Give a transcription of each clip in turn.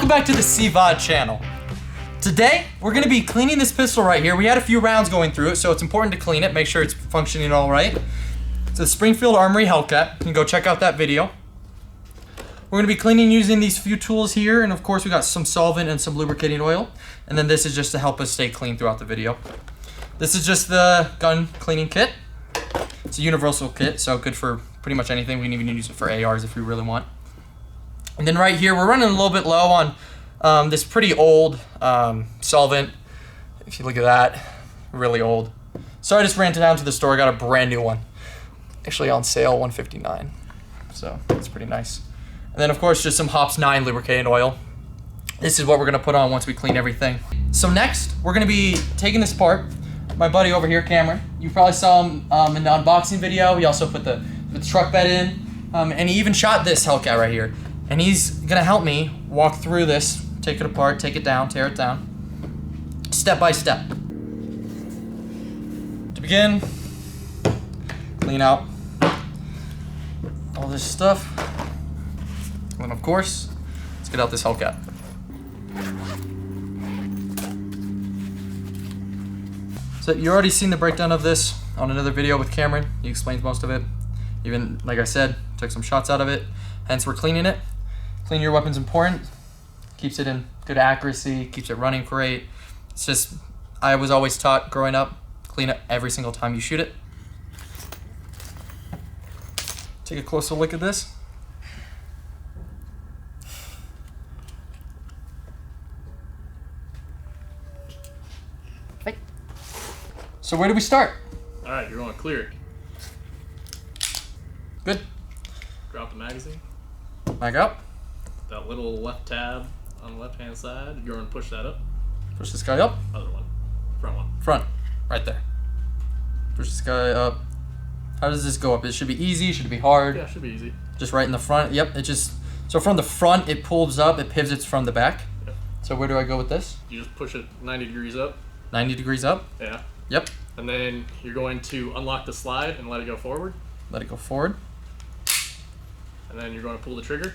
welcome back to the CVOD channel. Today, we're gonna be cleaning this pistol right here. We had a few rounds going through it, so it's important to clean it, make sure it's functioning all right. It's the Springfield Armory Hellcat. You can go check out that video. We're gonna be cleaning using these few tools here, and of course we got some solvent and some lubricating oil. And then this is just to help us stay clean throughout the video. This is just the gun cleaning kit. It's a universal kit, so good for pretty much anything. We can even use it for ARs if we really want. And then right here, we're running a little bit low on this pretty old solvent. If you look at that, really old. So I just ran down to the store, got a brand new one. Actually on sale, $159. So it's pretty nice. And then of course, just some Hops 9 lubricating oil. This is what we're gonna put on once we clean everything. So next, we're gonna be taking this apart. My buddy over here, Cameron, you probably saw him in the unboxing video. He also put the truck bed in, and he even shot this Hellcat right here. And he's gonna help me walk through this, take it apart, take it down, tear it down, step by step. To begin, clean out all this stuff. And then of course, let's get out this Hellcat. So you already seen the breakdown of this on another video with Cameron. He explains most of it. Even, like I said, took some shots out of it. Hence we're cleaning it. Cleaning your weapon's important. Keeps it in good accuracy, keeps it running great. It's just, I was always taught growing up, clean it every single time you shoot it. Take a closer look at this. So where do we start? All right, you're going to clear it. Good. Drop the magazine. Back up. That little left tab on the left-hand side, you're going to push that up. Push this guy up. Other one. Front one. Front. Right there. Push this guy up. How does this go up? It should be easy, should it be hard? Yeah, it should be easy. Just right in the front. Yep, it just, so from the front it pulls up, it pivots from the back. Yep. So where do I go with this? You just push it 90 degrees up. 90 degrees up? Yeah. Yep. And then you're going to unlock the slide and let it go forward. Let it go forward. And then you're going to pull the trigger.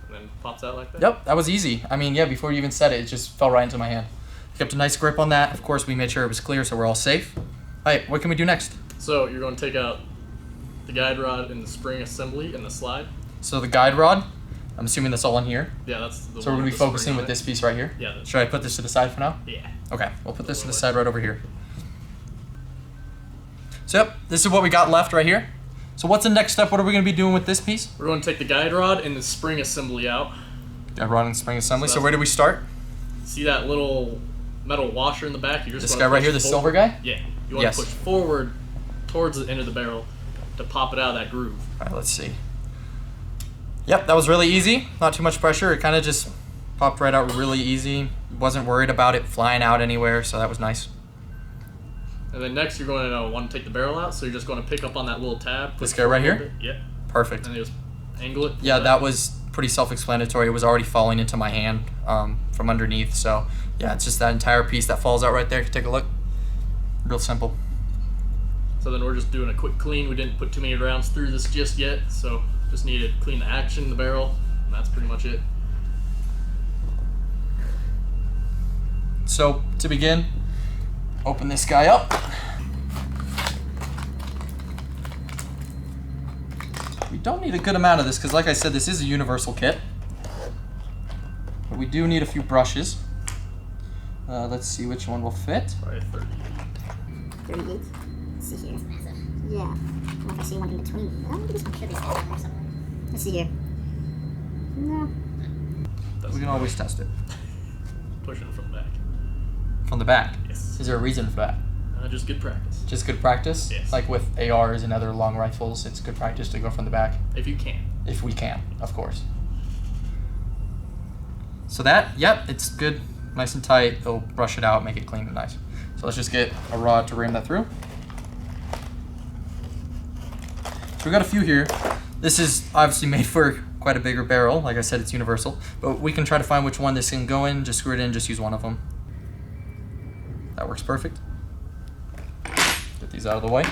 And then pops out like that. Yep, that was easy. I mean, yeah, before you even said it, it just fell right into my hand. Kept a nice grip on that. Of course, we made sure it was clear so we're all safe. All right, what can we do next? So you're going to take out the guide rod and the spring assembly and the slide. So the guide rod, I'm assuming that's all in here. Yeah, that's the one. So we're going to be focusing with this piece right here? Yeah. Should I put this to the side for now? Yeah. Okay, we'll put this to the side right over here. So yep, this is what we got left right here. So what's the next step? What are we going to be doing with this piece? We're going to take the guide rod and the spring assembly out. Guide rod and spring assembly. So where do we start? See that little metal washer in the back? You just this guy right here, the silver guy? Yeah. You want to push forward towards the end of the barrel to pop it out of that groove. All right, let's see. Yep, that was really easy. Not too much pressure. It kind of just popped right out really easy. Wasn't worried about it flying out anywhere, so that was nice. And then next you're going to want to take the barrel out, so you're just going to pick up on that little tab. This guy right here? Yeah. Perfect. And then just angle it. Yeah, that was pretty self-explanatory. It was already falling into my hand from underneath, so yeah, it's just that entire piece that falls out right there. If you take a look, real simple. So then we're just doing a quick clean. We didn't put too many rounds through this just yet, so just need to clean the action in the barrel, and that's pretty much it. So to begin, open this guy up. We don't need a good amount of this because, like I said, this is a universal kit. But we do need a few brushes. Let's see which one will fit. Probably 30. 38? Let's see here. Yeah. I don't know if I see one in between. Oh, maybe this one should be somewhere. Let's see here. No. We can always test it. Pushing from the back. From the back? Yes. Is there a reason for that? Just good practice. Just good practice? Yes. Like with ARs and other long rifles, it's good practice to go from the back? If you can. If we can, of course. So that, yep, it's good. Nice and tight. It'll brush it out, make it clean and nice. So let's just get a rod to ram that through. So we got a few here. This is obviously made for quite a bigger barrel. Like I said, it's universal. But we can try to find which one this can go in. Just screw it in, just use one of them. That works perfect. Get these out of the way.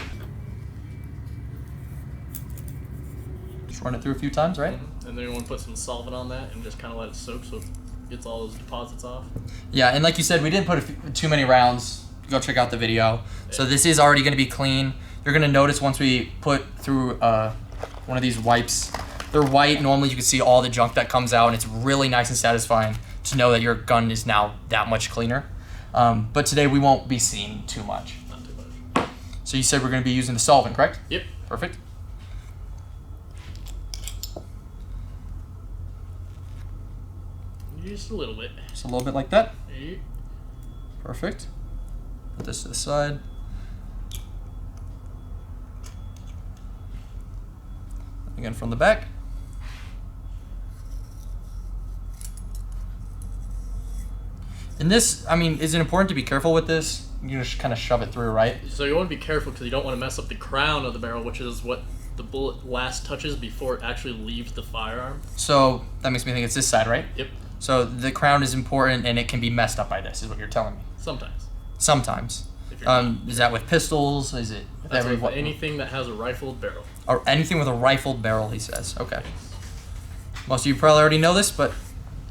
Just run it through a few times, right? And then you want to put some solvent on that and just kind of let it soak so it gets all those deposits off. Yeah, and like you said, we didn't put too many rounds. Go check out the video. Yeah. So this is already going to be clean. You're going to notice once we put through one of these wipes, they're white. Normally you can see all the junk that comes out, and it's really nice and satisfying to know that your gun is now that much cleaner. But today we won't be seeing too much. Not too much. So you said we're going to be using the solvent, correct? Yep. Perfect. Just a little bit. Just a little bit like that? Yep. Perfect. Put this to the side. Again from the back. And this, I mean, is it important to be careful with this? You just kind of shove it through, right? So you want to be careful because you don't want to mess up the crown of the barrel, which is what the bullet last touches before it actually leaves the firearm. So that makes me think it's this side, right? Yep. So the crown is important and it can be messed up by this, is what you're telling me. Sometimes. Sometimes. Is that with pistols? Is it with That's with anything that has a rifled barrel. Or anything with a rifled barrel, he says. Okay. Most of you probably already know this, but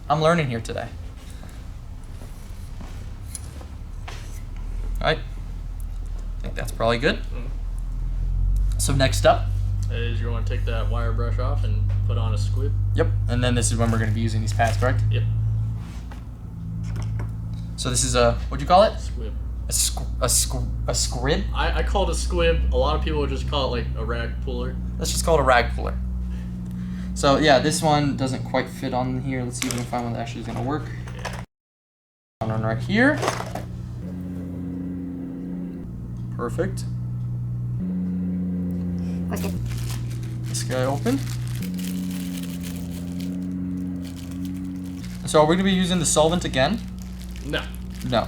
I'm learning here today. All right. I think that's probably good. So next up is you want to take that wire brush off and put on a squib. Yep. And then this is when we're going to be using these pads, correct? Yep. So this is a, what'd you call it? Squib. A squib? I call it a squib. A lot of people would just call it like a rag puller. Let's just call it a rag puller. So yeah, this one doesn't quite fit on here. Let's see if we can find one that actually is going to work. Yeah. One right here. Perfect. This guy open. So are we going to be using the solvent again? No. No.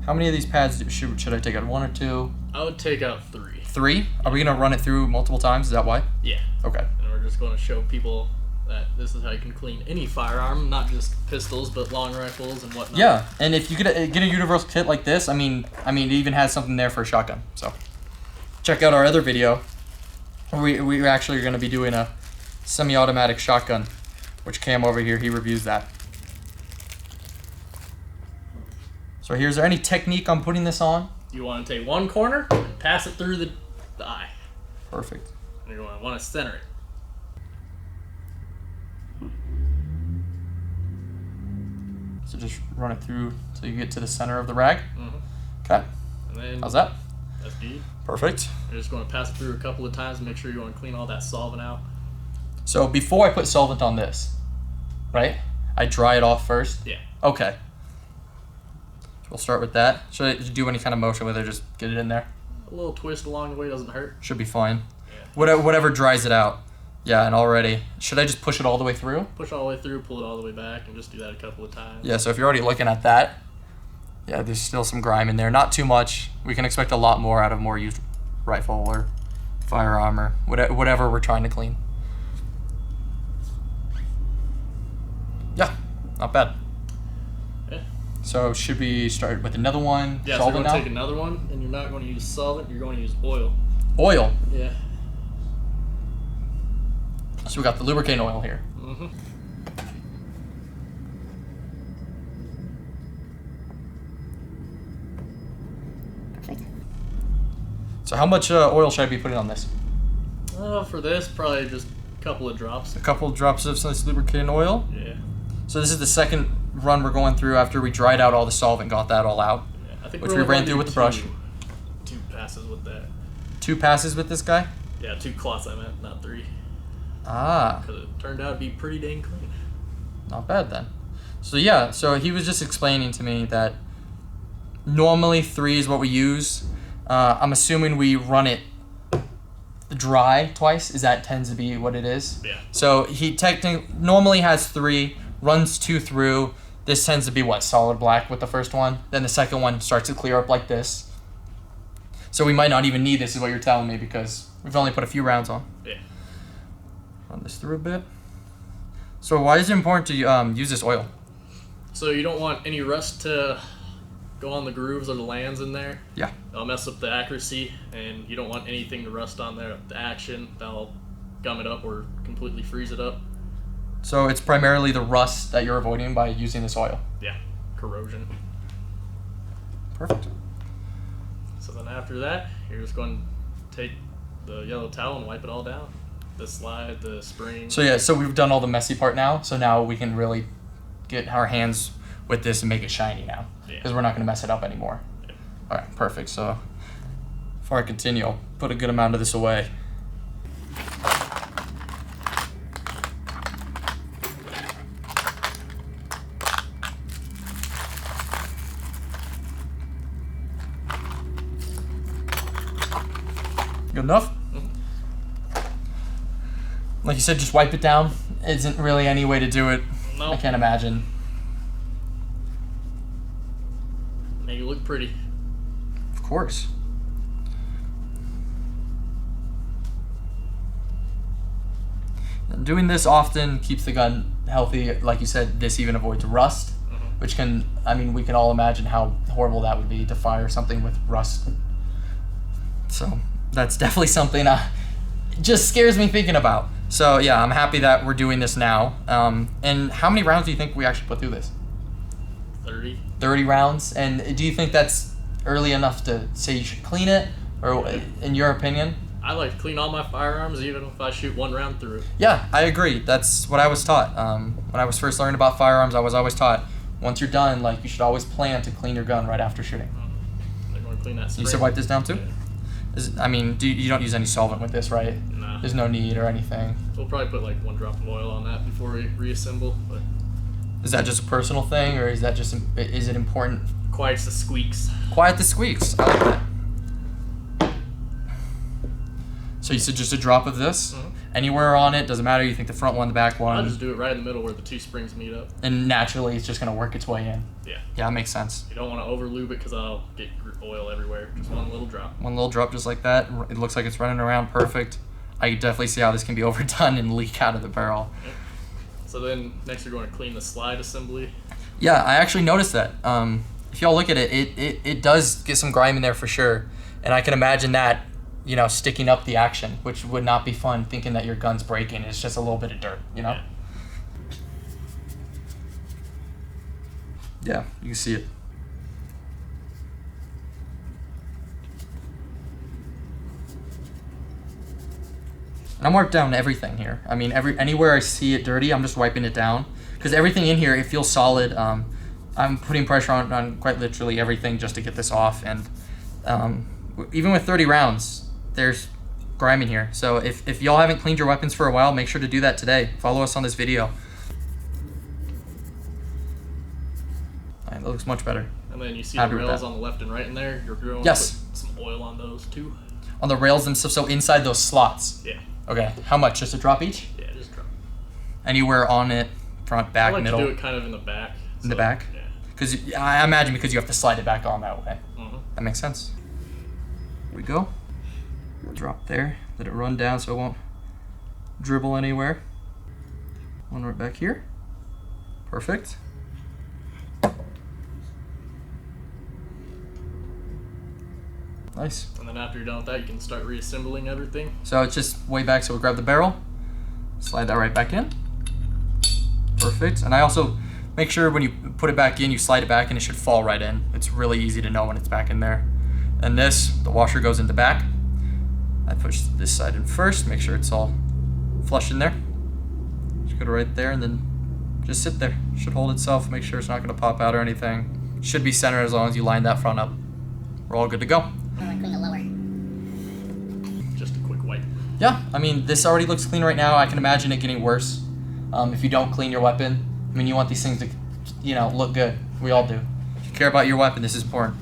How many of these pads should I take out? 1 or 2? I would take out 3. 3? Are we going to run it through multiple times? Is that why? Yeah. Okay. And we're just going to show people that this is how you can clean any firearm, not just pistols, but long rifles and whatnot. Yeah, and if you get a universal kit like this, I mean, it even has something there for a shotgun. So check out our other video. We actually are going to be doing a semi-automatic shotgun, which Cam over here, he reviews that. So here's there any technique on putting this on? You want to take one corner and pass it through the eye. Perfect. And you're going to want to center it. So just run it through till you get to the center of the rag. Okay. And then how's that? That's good. Perfect. You're just going to pass it through a couple of times and make sure you want to clean all that solvent out. So before I put solvent on this, right? I dry it off first? Yeah. Okay. We'll start with that. Should I do any kind of motion with it? Just get it in there? A little twist along the way doesn't hurt. Should be fine. Yeah. Whatever dries it out. Yeah, and already. Should I just push it all the way through? Push all the way through, pull it all the way back, and just do that a couple of times. Yeah, so if you're already looking at that, yeah, there's still some grime in there. Not too much. We can expect a lot more out of more used rifle or firearm or whatever we're trying to clean. Yeah, not bad. Yeah. So should we start with another one? Yeah, so you're going to take another one, and you're not going to use solvent, you're going to use oil. Oil? Yeah. So we got the lubricating oil here. Mm-hmm. Perfect. So how much oil should I be putting on this? For this, probably just a couple of drops. A couple of drops of this lubricating oil? Yeah. So this is the second run we're going through after we dried out all the solvent, got that all out. Yeah, I think which we ran through with the brush. 2 passes with that. 2 passes with this guy? Yeah, 2 cloths I meant, not 3. Ah. Because it turned out to be pretty dang clean. Not bad then. So yeah, so he was just explaining to me that normally 3 is what we use. I'm assuming we run it dry twice. Is that tends to be what it is? Yeah. So he normally has 3, runs 2 through. This tends to be what, solid black with the first one. Then the second one starts to clear up like this. So we might not even need this is what you're telling me because we've only put a few rounds on. Yeah. Run this through a bit. So why is it important to use this oil? So you don't want any rust to go on the grooves or the lands in there. Yeah. They'll mess up the accuracy, and you don't want anything to rust on there. The action, that'll gum it up or completely freeze it up. So it's primarily the rust that you're avoiding by using this oil. Yeah, corrosion. Perfect. So then after that, you're just going to take the yellow towel and wipe it all down. The slide, the spring. So yeah, so we've done all the messy part now, so now we can really get our hands with this and make it shiny now, because we're not going to mess it up anymore. Yeah. All right, perfect. So before I continue, I'll put a good amount of this away. Good enough? Like you said, just wipe it down. Isn't really any way to do it. No. I can't imagine. Make it look pretty. Of course. And doing this often keeps the gun healthy. Like you said, this even avoids rust, which can, I mean, we can all imagine how horrible that would be to fire something with rust. So that's definitely something just scares me thinking about. So yeah, I'm happy that we're doing this now. And how many rounds do you think we actually put through this? 30. 30 rounds. And do you think that's early enough to say you should clean it, or in your opinion? I like to clean all my firearms, even if I shoot one round through it. Yeah, I agree. That's what I was taught. When I was first learning about firearms, I was always taught, once you're done, like, you should always plan to clean your gun right after shooting. They're going to clean that spring. You said wipe this down too? Yeah. I mean, you don't use any solvent with this, right? Nah. There's no need or anything. We'll probably put like 1 drop of oil on that before we reassemble. But Is that just a personal thing, or is it important? quiets the squeaks. Quiet the squeaks. I like that. So you said just a drop of this? Anywhere on it, doesn't matter. You think the front one, the back one? I'll just do it right in the middle where the 2 springs meet up. And naturally, it's just going to work its way in. Yeah. Yeah, that makes sense. You don't want to over lube it because I'll get oil everywhere. Just 1 little drop. One little drop just like that. It looks like it's running around perfect. I can definitely see how this can be overdone and leak out of the barrel. Yep. So then next we're going to clean the slide assembly. Yeah, I actually noticed that. If y'all look at it, it does get some grime in there for sure. And I can imagine that, you know, sticking up the action, which would not be fun, thinking that your gun's breaking. It's just a little bit of dirt, you know? Yeah, you can see it. And I'm wiping down everything here. I mean, anywhere I see it dirty, I'm just wiping it down. Because everything in here, it feels solid. I'm putting pressure on quite literally everything just to get this off. And even with 30 rounds, there's grime in here. So if y'all haven't cleaned your weapons for a while, make sure to do that today. Follow us on this video. All right, that looks much better. And then you see Happy the with rails that. on the left and right in there. You're going Yes. to put some oil on those too. On the rails themselves, so inside those slots. Yeah. Okay, how much? Just a drop each? Yeah, just drop. Anywhere on it, front, back, I like middle? to do it kind of in the back. In the back? Yeah. Because I imagine because you have to slide it back on that way. That makes sense. Here we go. Drop there. Let it run down so it won't dribble anywhere. One right back here. Perfect. Nice. And then after you're done with that, you can start reassembling everything. So it's just way back, so we'll grab the barrel, slide that right back in. Perfect. And I also make sure when you put it back in, you slide it back and it should fall right in. It's really easy to know when it's back in there. And this, the washer goes in the back. I push this side in first, make sure it's all flush in there. Just go to right there and then just sit there. Should hold itself, make sure it's not gonna pop out or anything. Should be centered as long as you line that front up. We're all good to go. Clean the lower. Just a quick wipe. Yeah, I mean, this already looks clean right now. I can imagine it getting worse if you don't clean your weapon. I mean, you want these things to, you know, look good. We all do. If you care about your weapon, this is important.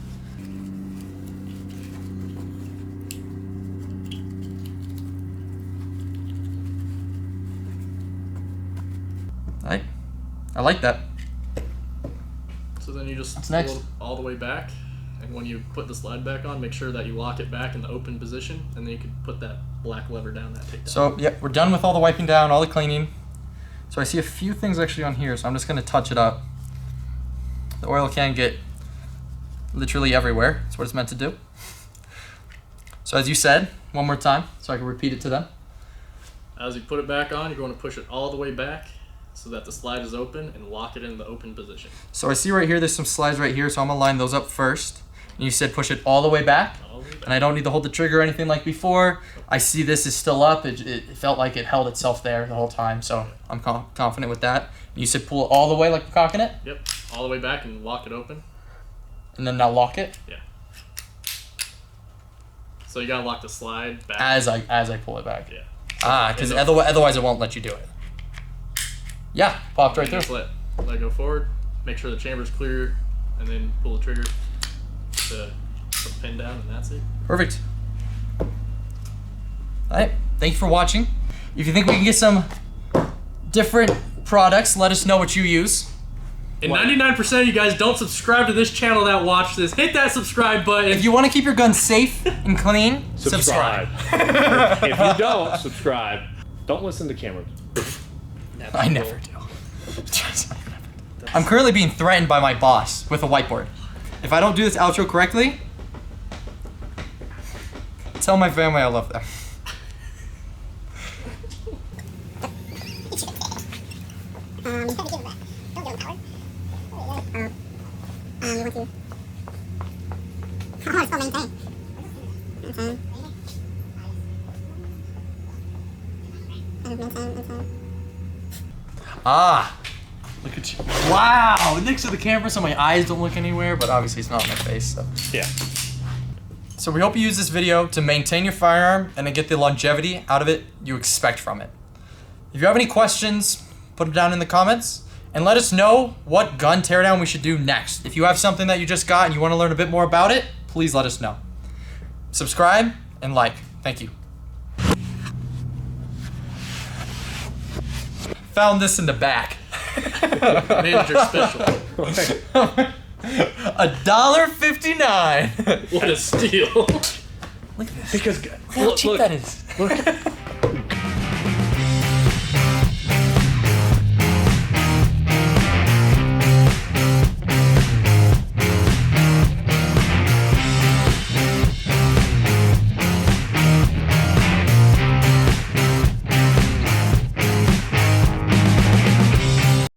Right? I like that. So then you just What's pull next? it all the way back. And when you put the slide back on, make sure that you lock it back in the open position, and then you can put that black lever down that takedown. So, yeah, we're done with all the wiping down, all the cleaning. So I see a few things actually on here, so I'm just going to touch it up. The oil can get literally everywhere. That's what it's meant to do. So as you said, one more time, so I can repeat it to them. As you put it back on, you're going to push it all the way back so that the slide is open and lock it in the open position. So I see right here, there's some slides right here, so I'm gonna line those up first. And you said push it all the way back, All the way back. and I don't need to hold the trigger or anything like before. I see this is still up. It felt like it held itself there the whole time, so I'm confident with that. And you said pull it all the way like you're cocking it? Yep, all the way back and lock it open. And then now lock it? Yeah. So you gotta lock the slide back. As I pull it back. Yeah. Because otherwise it won't let you do it. Yeah, popped right through. Just let it go forward. Make sure the chamber's clear, and then pull the trigger to put the pin down, and that's it. Perfect. All right, thank you for watching. If you think we can get some different products, let us know what you use. And 99% of you guys don't subscribe to this channel that watch this. Hit that subscribe button. If you want to keep your gun safe and clean, subscribe. If you don't subscribe, don't listen to Cameron. I never do. I'm currently being threatened by my boss with a whiteboard. If I don't do this outro correctly, tell my family I love them. You want to... Oh, it's called maintain. Maintain. Maintain. Ah, look at you. Wow, next to the camera so my eyes don't look anywhere, but obviously it's not on my face, so. Yeah. So we hope you use this video to maintain your firearm and to get the longevity out of it you expect from it. If you have any questions, put them down in the comments and let us know what gun teardown we should do next. If you have something that you just got and you want to learn a bit more about it, please let us know. Subscribe and like. Thank you. Found this in the back. Manager special. $1.59. What a steal. Look at this. Because Look how cheap that is. Look,